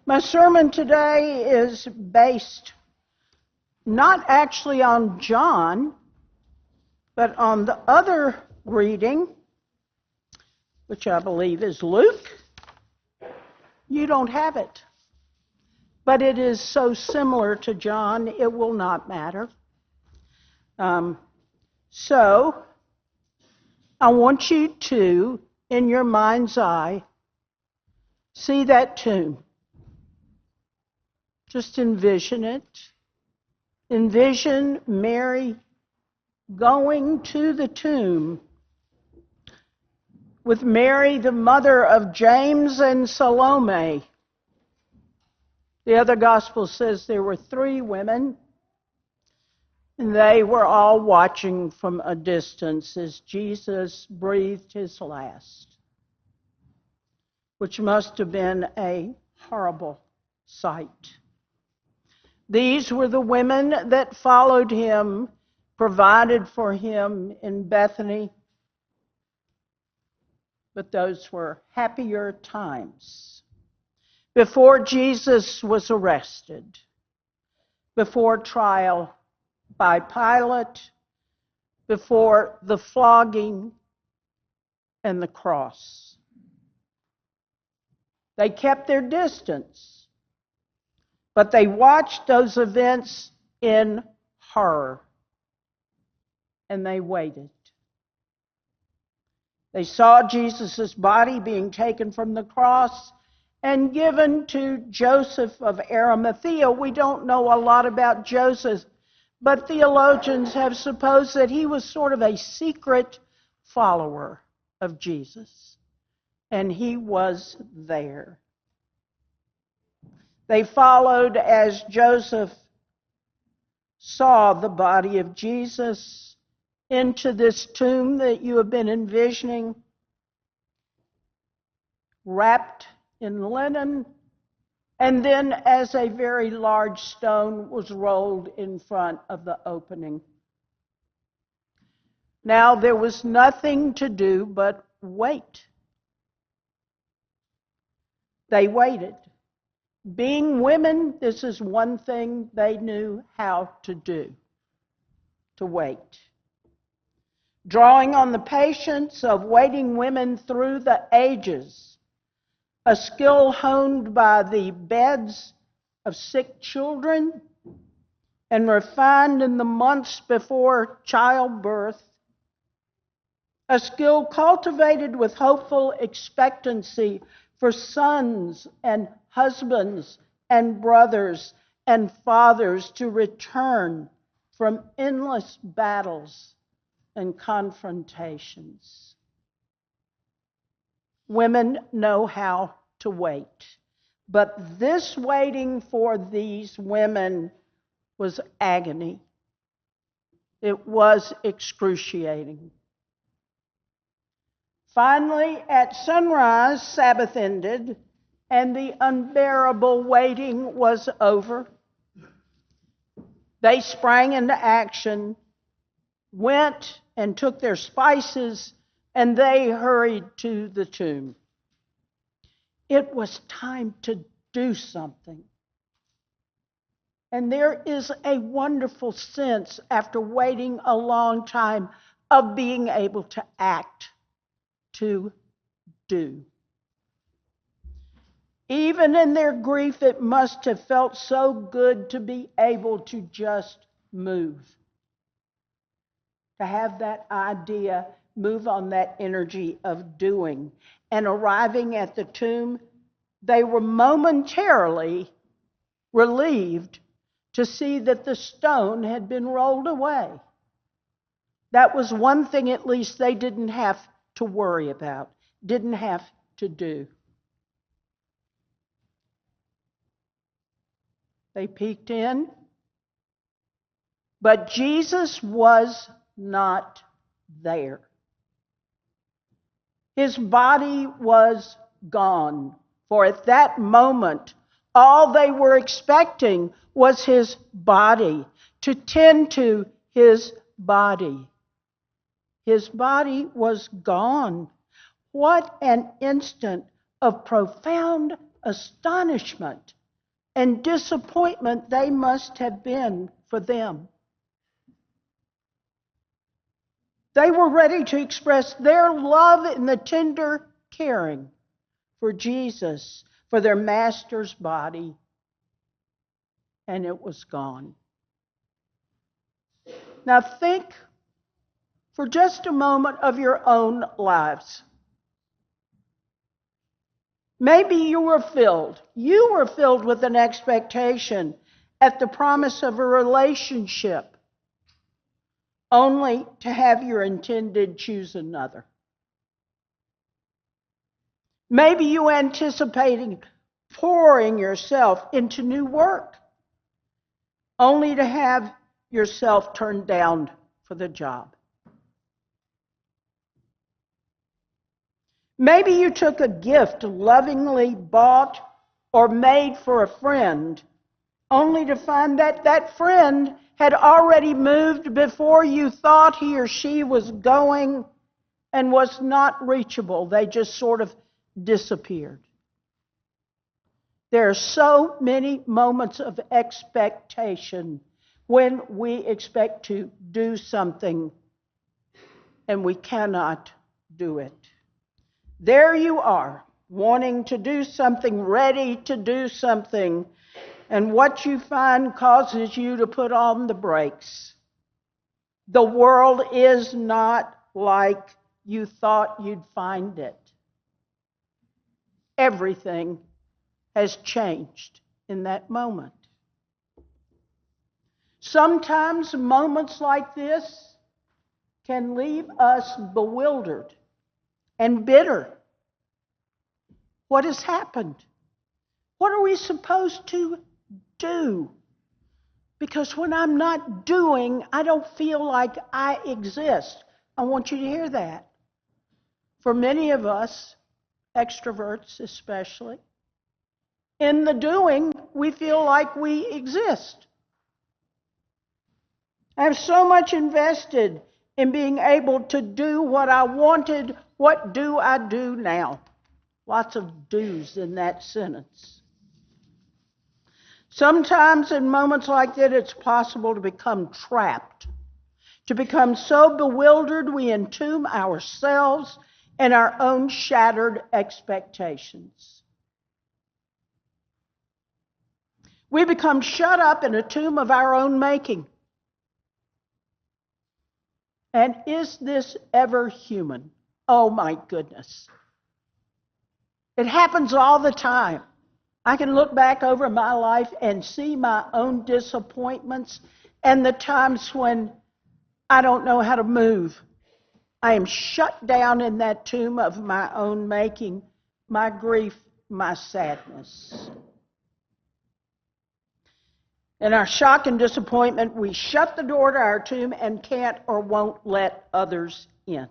My sermon today is based not actually on John, but on the other reading, which I believe is Luke. You don't have it, but it is so similar to John, it will not matter. So I want you to, in your mind's eye, see that tomb. Just envision it. Envision Mary going to the tomb with Mary, the mother of James and Salome. The other gospel says there were 3 women, and they were all watching from a distance as Jesus breathed his last, which must have been a horrible sight. These were the women that followed him, provided for him in Bethany. But those were happier times. Before Jesus was arrested, before trial by Pilate, before the flogging and the cross. They kept their distance. But they watched those events in horror, and they waited. They saw Jesus' body being taken from the cross and given to Joseph of Arimathea. We don't know a lot about Joseph, but theologians have supposed that he was sort of a secret follower of Jesus, and he was there. They followed as Joseph saw the body of Jesus into this tomb that you have been envisioning, wrapped in linen, and then as a very large stone was rolled in front of the opening. Now there was nothing to do but wait. They waited. Being women, this is one thing they knew how to do, to wait. Drawing on the patience of waiting women through the ages, a skill honed by the beds of sick children and refined in the months before childbirth, a skill cultivated with hopeful expectancy for sons and husbands and brothers and fathers to return from endless battles and confrontations. Women know how to wait, but this waiting for these women was agony. It was excruciating. Finally, at sunrise, Sabbath ended, and the unbearable waiting was over. They sprang into action, went and took their spices, and they hurried to the tomb. It was time to do something. And there is a wonderful sense, after waiting a long time, of being able to act, to do. Even in their grief, it must have felt so good to be able to just move. To have that idea, move on that energy of doing. And arriving at the tomb, they were momentarily relieved to see that the stone had been rolled away. That was one thing at least they didn't have to worry about, didn't have to do. They peeked in, but Jesus was not there. His body was gone, for at that moment, all they were expecting was his body, to tend to his body. His body was gone. What an instant of profound astonishment and disappointment they must have been for them. They were ready to express their love in the tender caring for Jesus, for their master's body, and it was gone. Now think for just a moment of your own lives. Maybe you were filled with an expectation at the promise of a relationship, only to have your intended choose another. Maybe you anticipated pouring yourself into new work, only to have yourself turned down for the job. Maybe you took a gift lovingly bought or made for a friend, only to find that that friend had already moved before you thought he or she was going and was not reachable. They just sort of disappeared. There are so many moments of expectation when we expect to do something and we cannot do it. There you are, wanting to do something, ready to do something, and what you find causes you to put on the brakes. The world is not like you thought you'd find it. Everything has changed in that moment. Sometimes moments like this can leave us bewildered and bitter. What has happened? What are we supposed to do? Because when I'm not doing, I don't feel like I exist. I want you to hear that. For many of us, extroverts especially, in the doing, we feel like we exist. I have so much invested in being able to do what I wanted. What do I do now? Lots of do's in that sentence. Sometimes in moments like that, it's possible to become trapped, to become so bewildered we entomb ourselves and our own shattered expectations. We become shut up in a tomb of our own making. And is this ever human? Oh my goodness. It happens all the time. I can look back over my life and see my own disappointments and the times when I don't know how to move. I am shut down in that tomb of my own making, my grief, my sadness. In our shock and disappointment, we shut the door to our tomb and can't or won't let others in.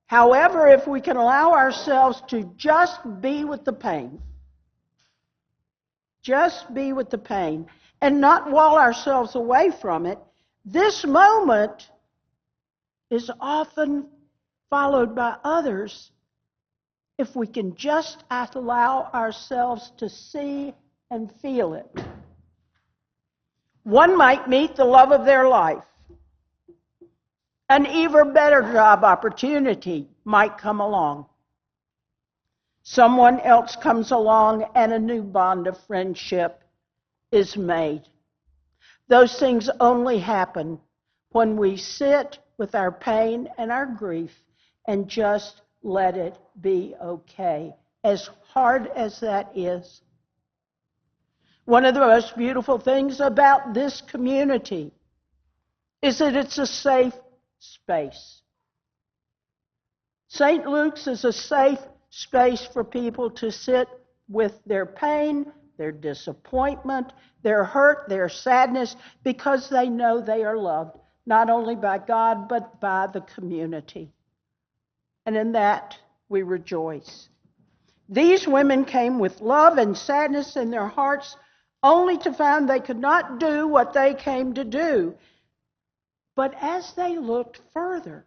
However, if we can allow ourselves to just be with the pain, and not wall ourselves away from it, this moment is often followed by others if we can just allow ourselves to see and feel it. One might meet the love of their life. An even better job opportunity might come along. Someone else comes along and a new bond of friendship is made. Those things only happen when we sit with our pain and our grief and just let it be okay, as hard as that is. One of the most beautiful things about this community is that it's a safe space. St. Luke's is a safe space for people to sit with their pain, their disappointment, their hurt, their sadness, because they know they are loved, not only by God, but by the community. And in that, we rejoice. These women came with love and sadness in their hearts, only to find they could not do what they came to do. But as they looked further,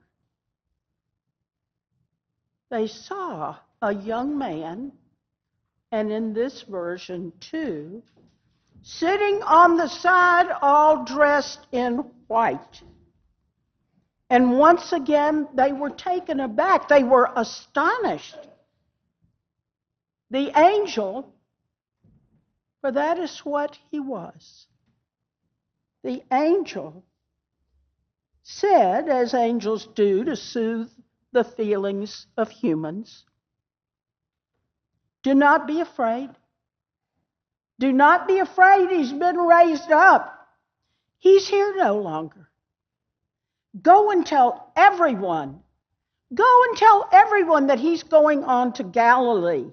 they saw a young man and in this version too, sitting on the side all dressed in white. And once again, they were taken aback. They were astonished. The angel, for that is what he was. The angel said, as angels do to soothe the feelings of humans, "Do not be afraid. Do not be afraid. He's been raised up. He's here no longer. Go and tell everyone. Go and tell everyone that he's going on to Galilee.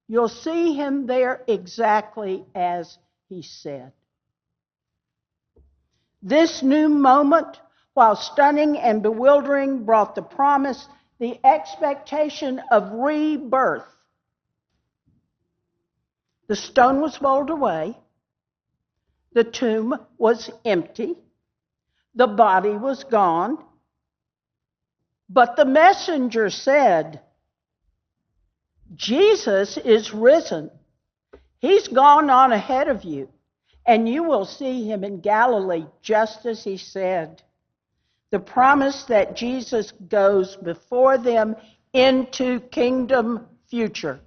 You'll see him there exactly as he said." This new moment, while stunning and bewildering, brought the promise, the expectation of rebirth. The stone was rolled away. The tomb was empty. The body was gone. But the messenger said, "Jesus is risen. He's gone on ahead of you, and you will see him in Galilee, just as he said." The promise that Jesus goes before them into kingdom future.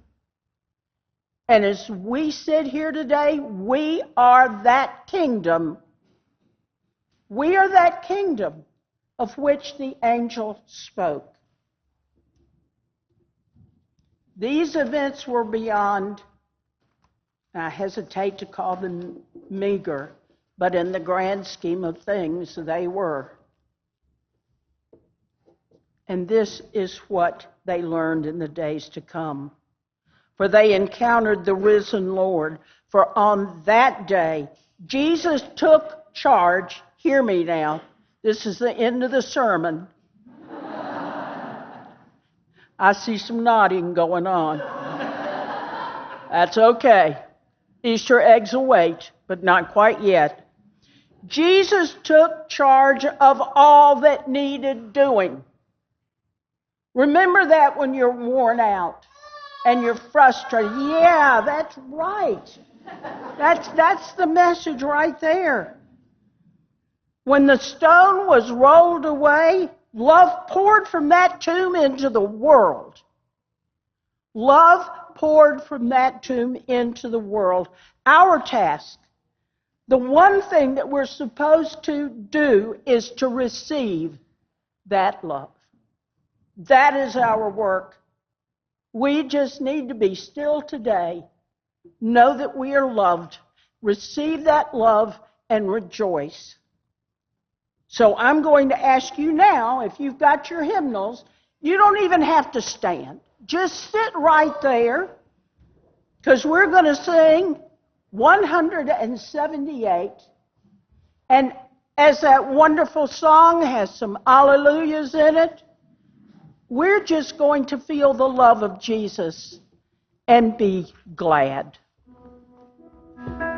And as we sit here today, we are that kingdom. We are that kingdom of which the angel spoke. These events were beyond, I hesitate to call them meager, but in the grand scheme of things, they were. And this is what they learned in the days to come. For they encountered the risen Lord. For on that day, Jesus took charge. Hear me now. This is the end of the sermon. I see some nodding going on. That's okay. Easter eggs will wait, but not quite yet. Jesus took charge of all that needed doing. Remember that when you're worn out and you're frustrated. Yeah, that's right. That's the message right there. When the stone was rolled away, love poured from that tomb into the world. Love poured from that tomb into the world. Our task, the one thing that we're supposed to do, is to receive that love. That is our work. We just need to be still today, know that we are loved, receive that love, and rejoice. So I'm going to ask you now, if you've got your hymnals, you don't even have to stand. Just sit right there, because we're going to sing 178. And as that wonderful song has some alleluias in it, we're just going to feel the love of Jesus and be glad. Hallelujah.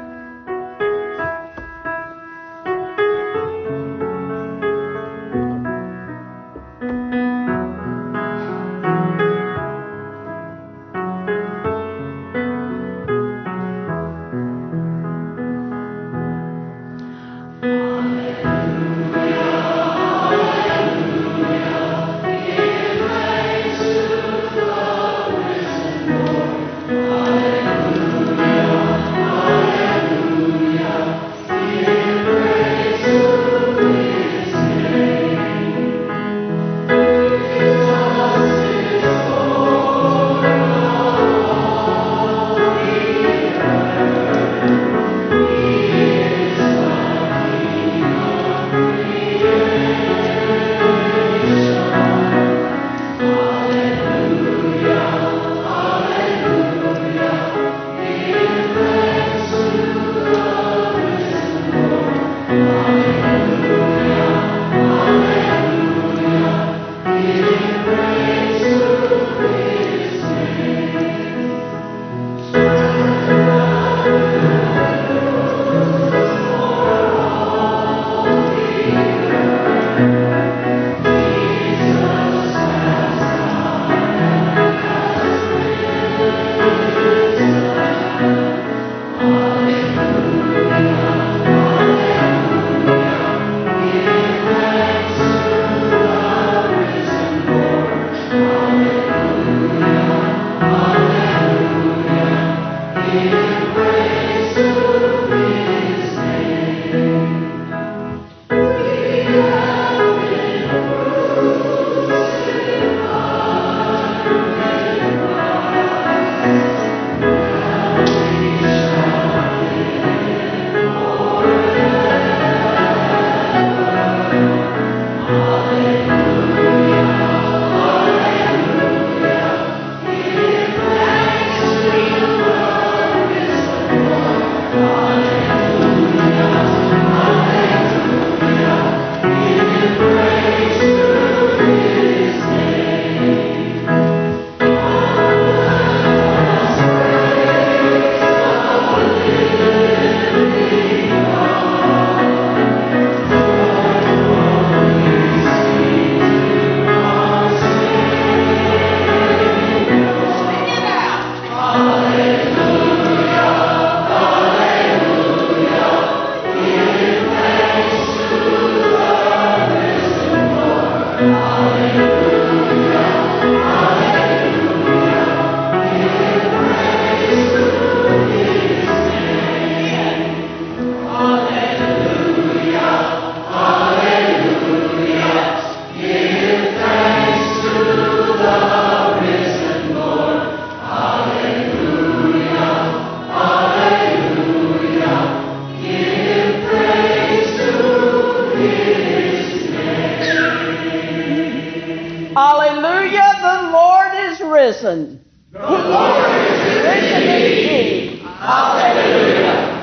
risen. The Lord is risen indeed. Hallelujah.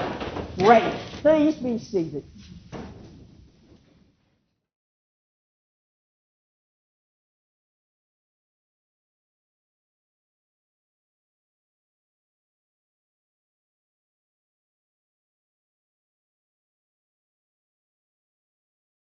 Great. Please be seated.